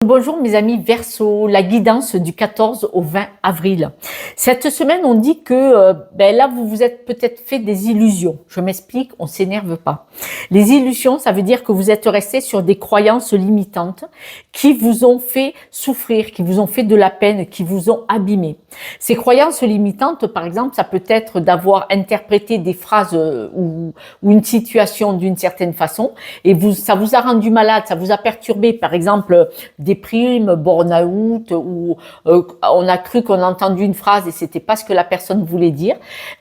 Bonjour mes amis Verseau, la guidance du 14 au 20 avril. Cette semaine, on dit que là, vous vous êtes peut-être fait des illusions. Je m'explique, on s'énerve pas. Les illusions, ça veut dire que vous êtes resté sur des croyances limitantes qui vous ont fait souffrir, qui vous ont fait de la peine, qui vous ont abîmé. Ces croyances limitantes, par exemple, ça peut être d'avoir interprété des phrases ou une situation d'une certaine façon et ça vous a rendu malade, ça vous a perturbé. Par exemple, déprime, burn-out, ou on a cru qu'on a entendu une phrase et c'était pas ce que la personne voulait dire.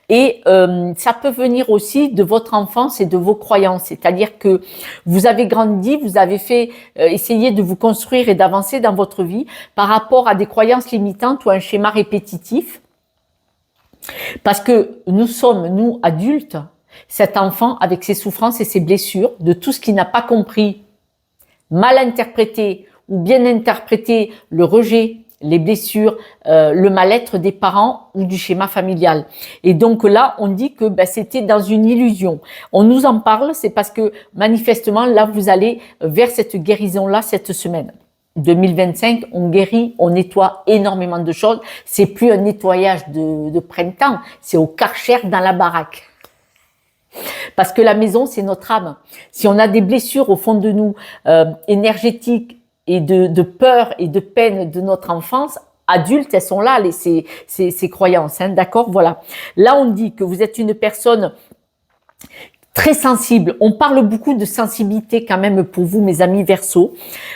Et ça peut venir aussi de votre enfance et de vos croyances, c'est-à-dire que vous avez grandi, vous avez fait essayer de vous construire et d'avancer dans votre vie par rapport à des croyances limitantes ou un schéma répétitif, parce que nous sommes, nous adultes, cet enfant avec ses souffrances et ses blessures, de tout ce qu'il n'a pas compris, mal interprété ou bien interpréter le rejet, les blessures, le mal-être des parents ou du schéma familial. Et donc là, on dit que c'était dans une illusion. On nous en parle, c'est parce que manifestement, là, vous allez vers cette guérison-là cette semaine. 2025, on guérit, on nettoie énormément de choses. C'est plus un nettoyage de printemps, c'est au Karcher dans la baraque. Parce que la maison, c'est notre âme. Si on a des blessures au fond de nous, énergétiques, et de peur et de peine de notre enfance, adultes, elles sont là, ces croyances, hein, d'accord, voilà. Là, on dit que vous êtes une personne très sensible. On parle beaucoup de sensibilité quand même pour vous, mes amis Verseau.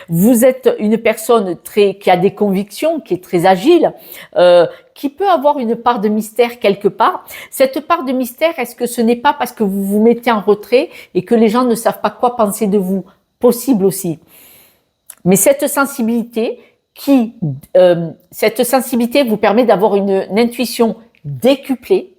Vous êtes une personne qui a des convictions, qui est très agile, qui peut avoir une part de mystère quelque part. Cette part de mystère, est-ce que ce n'est pas parce que vous vous mettez en retrait et que les gens ne savent pas quoi penser de vous? Possible aussi. Mais cette sensibilité vous permet d'avoir une intuition décuplée,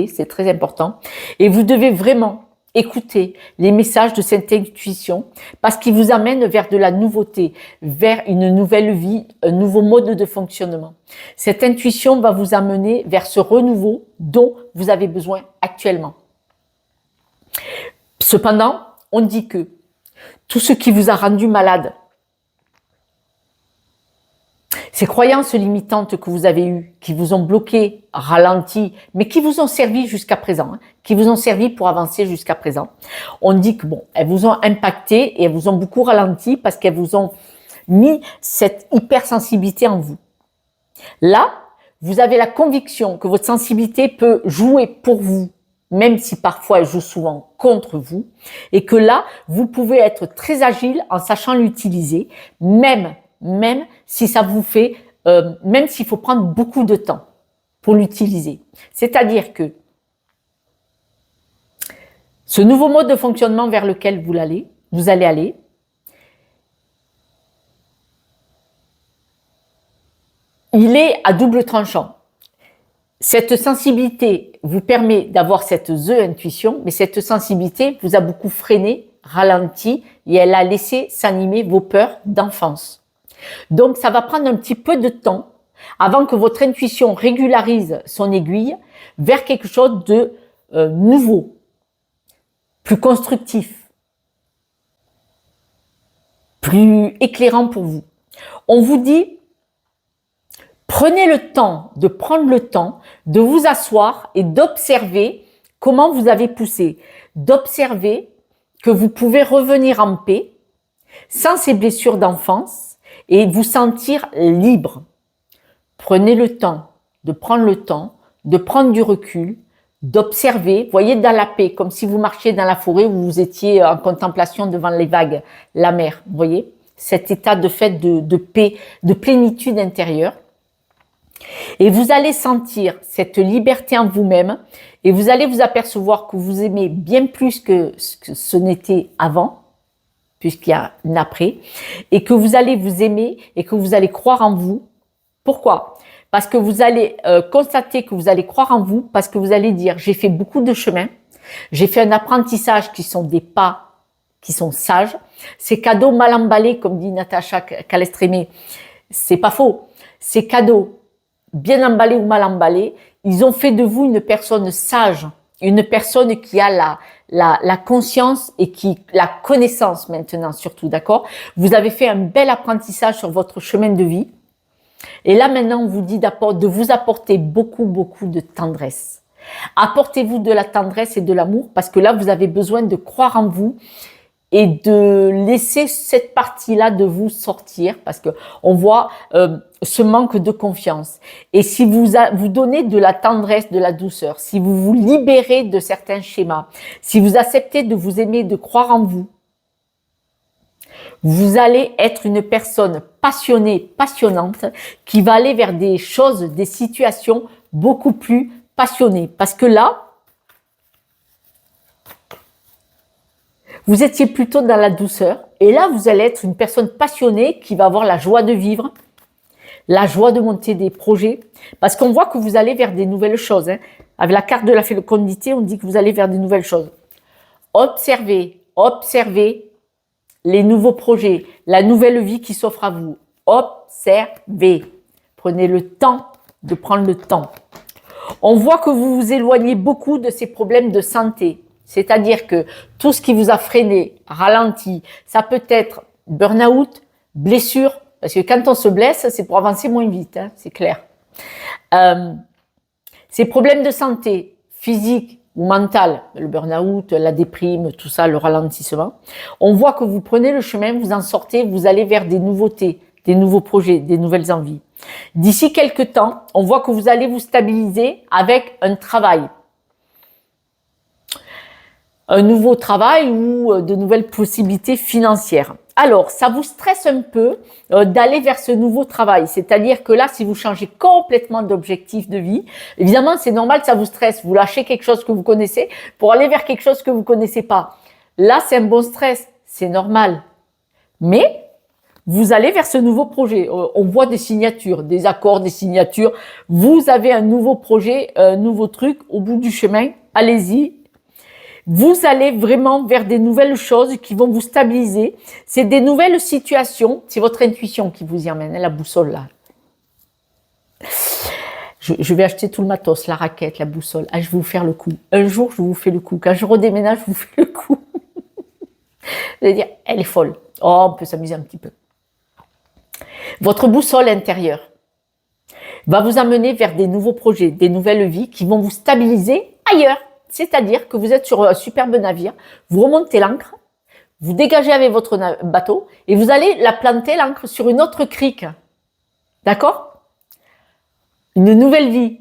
c'est très important. Et vous devez vraiment écouter les messages de cette intuition parce qu'ils vous amènent vers de la nouveauté, vers une nouvelle vie, un nouveau mode de fonctionnement. Cette intuition va vous amener vers ce renouveau dont vous avez besoin actuellement. Cependant, on dit que tout ce qui vous a rendu malade, ces croyances limitantes que vous avez eues, qui vous ont bloqué, ralenti, mais qui vous ont servi jusqu'à présent, qui vous ont servi pour avancer jusqu'à présent, on dit que elles vous ont impacté et elles vous ont beaucoup ralenti parce qu'elles vous ont mis cette hypersensibilité en vous. Là, vous avez la conviction que votre sensibilité peut jouer pour vous, même si parfois elle joue souvent contre vous, et que là, vous pouvez être très agile en sachant l'utiliser, même si ça vous fait, même s'il faut prendre beaucoup de temps pour l'utiliser. C'est-à-dire que ce nouveau mode de fonctionnement vers lequel vous allez aller, il est à double tranchant. Cette sensibilité vous permet d'avoir cette intuition, mais cette sensibilité vous a beaucoup freiné, ralenti et elle a laissé s'animer vos peurs d'enfance. Donc, ça va prendre un petit peu de temps avant que votre intuition régularise son aiguille vers quelque chose de nouveau, plus constructif, plus éclairant pour vous. On vous dit, prenez le temps de prendre le temps de vous asseoir et d'observer comment vous avez poussé, d'observer que vous pouvez revenir en paix sans ces blessures d'enfance et vous sentir libre. Prenez le temps de prendre le temps, de prendre du recul, d'observer, voyez dans la paix, comme si vous marchiez dans la forêt où vous étiez en contemplation devant les vagues, la mer, voyez, cet état de fait de paix, de plénitude intérieure. Et vous allez sentir cette liberté en vous-même et vous allez vous apercevoir que vous aimez bien plus que ce n'était avant, puisqu'il y a un après, et que vous allez vous aimer et que vous allez croire en vous. Pourquoi? Parce que vous allez constater que vous allez croire en vous, parce que vous allez dire, j'ai fait beaucoup de chemin, j'ai fait un apprentissage qui sont des pas, qui sont sages, ces cadeaux mal emballés, comme dit Natacha Calestrémé, c'est pas faux, ces cadeaux bien emballés ou mal emballés, ils ont fait de vous une personne sage, une personne qui a la conscience et la connaissance maintenant surtout, d'accord? Vous avez fait un bel apprentissage sur votre chemin de vie. Et là, maintenant, on vous dit de vous apporter beaucoup, beaucoup de tendresse. Apportez-vous de la tendresse et de l'amour parce que là, vous avez besoin de croire en vous et de laisser cette partie-là de vous sortir parce que on voit ce manque de confiance. Et si vous donnez de la tendresse, de la douceur, si vous vous libérez de certains schémas, si vous acceptez de vous aimer, de croire en vous, vous allez être une personne passionnée, passionnante, qui va aller vers des choses, des situations beaucoup plus passionnées. Parce que là, vous étiez plutôt dans la douceur. Et là, vous allez être une personne passionnée qui va avoir la joie de vivre, la joie de monter des projets. Parce qu'on voit que vous allez vers des nouvelles choses. Hein. Avec la carte de la fécondité, on dit que vous allez vers des nouvelles choses. Observez les nouveaux projets, la nouvelle vie qui s'offre à vous. Observez. Prenez le temps de prendre le temps. On voit que vous vous éloignez beaucoup de ces problèmes de santé. C'est-à-dire que tout ce qui vous a freiné, ralenti, ça peut être burn-out, blessure, parce que quand on se blesse, c'est pour avancer moins vite, hein, c'est clair. Ces problèmes de santé physique ou mental, le burn-out, la déprime, tout ça, le ralentissement, on voit que vous prenez le chemin, vous en sortez, vous allez vers des nouveautés, des nouveaux projets, des nouvelles envies. D'ici quelques temps, on voit que vous allez vous stabiliser avec un travail. Un nouveau travail ou de nouvelles possibilités financières. Alors, ça vous stresse un peu d'aller vers ce nouveau travail. C'est-à-dire que là, si vous changez complètement d'objectif de vie, évidemment, c'est normal que ça vous stresse. Vous lâchez quelque chose que vous connaissez pour aller vers quelque chose que vous connaissez pas. Là, c'est un bon stress. C'est normal. Mais vous allez vers ce nouveau projet. On voit des signatures, des accords, des signatures. Vous avez un nouveau projet, un nouveau truc au bout du chemin. Allez-y. Vous allez vraiment vers des nouvelles choses qui vont vous stabiliser. C'est des nouvelles situations. C'est votre intuition qui vous y emmène, la boussole là. Je vais acheter tout le matos, la raquette, la boussole. Ah, je vais vous faire le coup. Un jour, je vous fais le coup. Quand je redéménage, je vous fais le coup. Vous allez dire, elle est folle. Oh, on peut s'amuser un petit peu. Votre boussole intérieure va vous amener vers des nouveaux projets, des nouvelles vies qui vont vous stabiliser ailleurs. C'est-à-dire que vous êtes sur un superbe navire, vous remontez l'ancre, vous dégagez avec votre bateau et vous allez la planter, l'ancre, sur une autre crique. D'accord? Une nouvelle vie,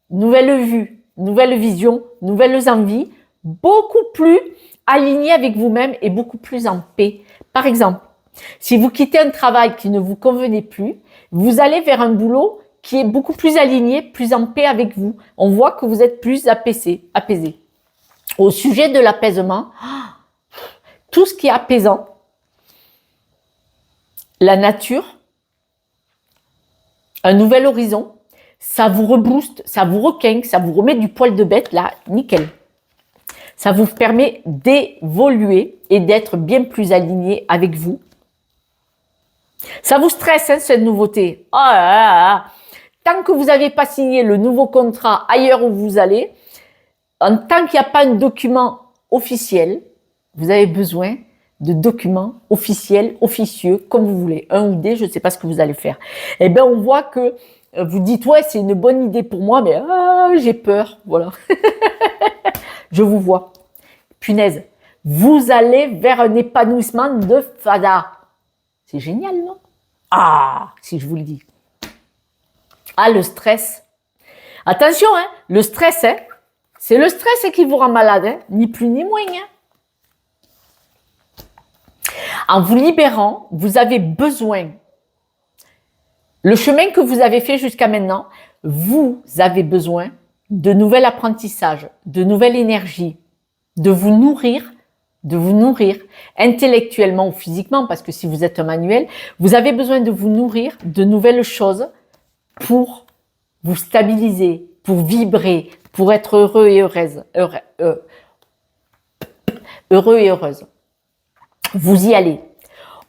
nouvelle vue, nouvelle vision, nouvelles envies, beaucoup plus alignées avec vous-même et beaucoup plus en paix. Par exemple, si vous quittez un travail qui ne vous convenait plus, vous allez vers un boulot qui est beaucoup plus aligné, plus en paix avec vous. On voit que vous êtes plus apaisé. Au sujet de l'apaisement, tout ce qui est apaisant, la nature, un nouvel horizon, ça vous rebooste, ça vous requinque, ça vous remet du poil de bête, là, nickel. Ça vous permet d'évoluer et d'être bien plus aligné avec vous. Ça vous stresse, hein, cette nouveauté. Oh là là là. Tant que vous n'avez pas signé le nouveau contrat ailleurs où vous allez, tant qu'il n'y a pas un document officiel, vous avez besoin de documents officiels, officieux, comme vous voulez, un ou des, je ne sais pas ce que vous allez faire. Eh bien, on voit que vous dites, ouais, c'est une bonne idée pour moi, mais j'ai peur, voilà. Je vous vois. Punaise, vous allez vers un épanouissement de fada. C'est génial, non? Ah, si je vous le dis. Ah, le stress. Attention, hein, le stress, hein, c'est le stress qui vous rend malade, hein, ni plus ni moins. Hein. En vous libérant, vous avez besoin. Le chemin que vous avez fait jusqu'à maintenant, vous avez besoin de nouvel apprentissage, de nouvelle énergie, de vous nourrir intellectuellement ou physiquement, parce que si vous êtes un manuel, vous avez besoin de vous nourrir de nouvelles choses pour vous stabiliser, pour vibrer, pour être heureux et heureuse. Heureux et heureuse. Vous y allez.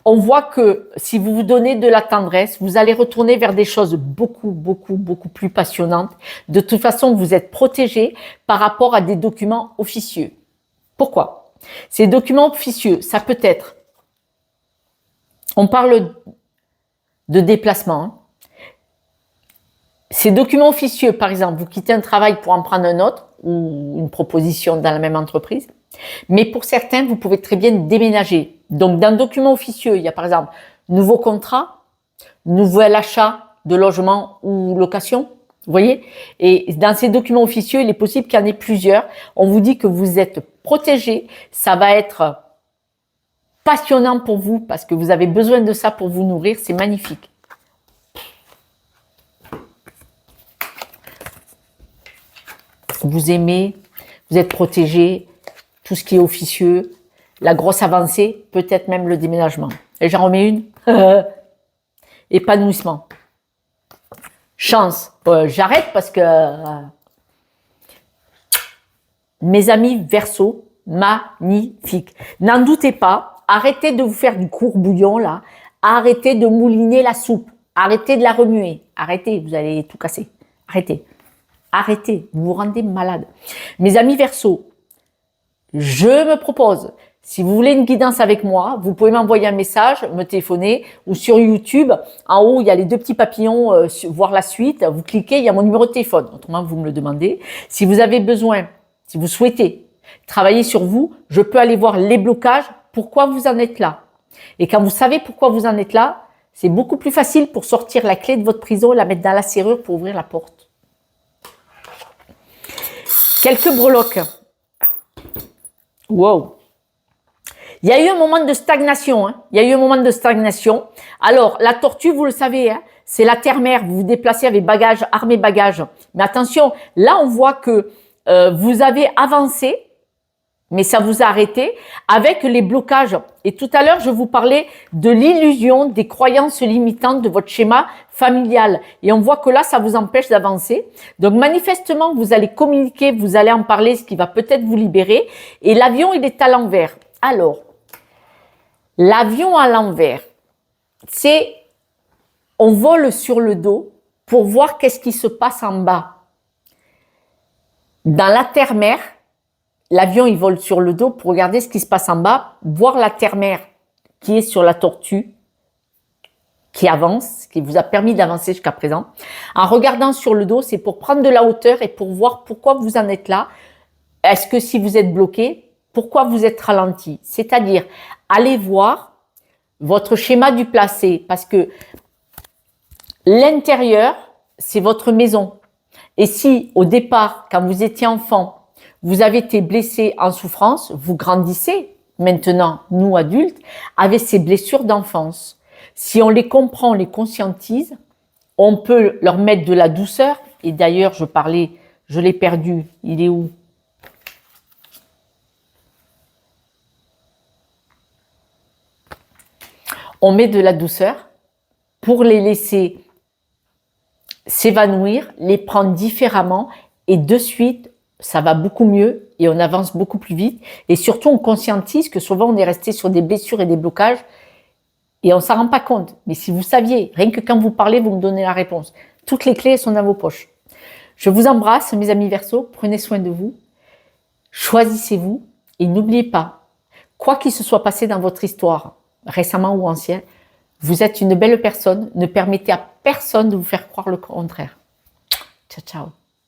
On voit que si vous vous donnez de la tendresse, vous allez retourner vers des choses beaucoup, beaucoup, beaucoup plus passionnantes. De toute façon, vous êtes protégé par rapport à des documents officieux. Pourquoi? Ces documents officieux, ça peut être, on parle de déplacement. Hein. Ces documents officieux, par exemple, vous quittez un travail pour en prendre un autre ou une proposition dans la même entreprise. Mais pour certains, vous pouvez très bien déménager. Donc, dans un document officieux, il y a par exemple nouveau contrat, nouvel achat de logement ou location. Vous voyez? Et dans ces documents officieux, il est possible qu'il y en ait plusieurs. On vous dit que vous êtes protégé. Ça va être passionnant pour vous parce que vous avez besoin de ça pour vous nourrir. C'est magnifique. Vous aimez, vous êtes protégé, tout ce qui est officieux, la grosse avancée, peut-être même le déménagement. Et j'en remets une. Épanouissement. Chance. J'arrête parce que mes amis Verseau, magnifique. N'en doutez pas, arrêtez de vous faire du courbouillon là. Arrêtez de mouliner la soupe. Arrêtez de la remuer. Arrêtez, vous allez tout casser. Arrêtez. Arrêtez, vous vous rendez malade. Mes amis Verseau, je me propose, si vous voulez une guidance avec moi, vous pouvez m'envoyer un message, me téléphoner ou sur YouTube. En haut, il y a les deux petits papillons, voir la suite. Vous cliquez, il y a mon numéro de téléphone. Autrement, vous me le demandez. Si vous avez besoin, si vous souhaitez travailler sur vous, je peux aller voir les blocages, pourquoi vous en êtes là. Et quand vous savez pourquoi vous en êtes là, c'est beaucoup plus facile pour sortir la clé de votre prison, la mettre dans la serrure pour ouvrir la porte. Quelques breloques. Wow. Il y a eu un moment de stagnation. Hein. Il y a eu un moment de stagnation. Alors, la tortue, vous le savez, hein, c'est la terre-mère. Vous vous déplacez avec bagages, armés bagages. Mais attention, là, on voit que vous avez avancé, mais ça vous a arrêté avec les blocages. Et tout à l'heure, je vous parlais de l'illusion des croyances limitantes de votre schéma familial. Et on voit que là, ça vous empêche d'avancer. Donc, manifestement, vous allez communiquer, vous allez en parler, ce qui va peut-être vous libérer. Et l'avion, il est à l'envers. Alors, l'avion à l'envers, c'est on vole sur le dos pour voir qu'est-ce qui se passe en bas. Dans la terre-mère, l'avion, il vole sur le dos pour regarder ce qui se passe en bas, voir la terre-mère qui est sur la tortue, qui avance, qui vous a permis d'avancer jusqu'à présent. En regardant sur le dos, c'est pour prendre de la hauteur et pour voir pourquoi vous en êtes là. Est-ce que si vous êtes bloqué, pourquoi vous êtes ralenti? C'est-à-dire, allez voir votre schéma du placé, parce que l'intérieur, c'est votre maison. Et si, au départ, quand vous étiez enfant, vous avez été blessé en souffrance, vous grandissez, maintenant, nous adultes, avec ces blessures d'enfance. Si on les comprend, on les conscientise, on peut leur mettre de la douceur. Et d'ailleurs, je l'ai perdu, il est où? On met de la douceur pour les laisser s'évanouir, les prendre différemment et de suite, ça va beaucoup mieux et on avance beaucoup plus vite. Et surtout, on conscientise que souvent, on est resté sur des blessures et des blocages et on ne s'en rend pas compte. Mais si vous saviez, rien que quand vous parlez, vous me donnez la réponse. Toutes les clés sont dans vos poches. Je vous embrasse, mes amis Verseau. Prenez soin de vous. Choisissez-vous et n'oubliez pas, quoi qu'il se soit passé dans votre histoire, récemment ou ancien, vous êtes une belle personne. Ne permettez à personne de vous faire croire le contraire. Ciao, ciao.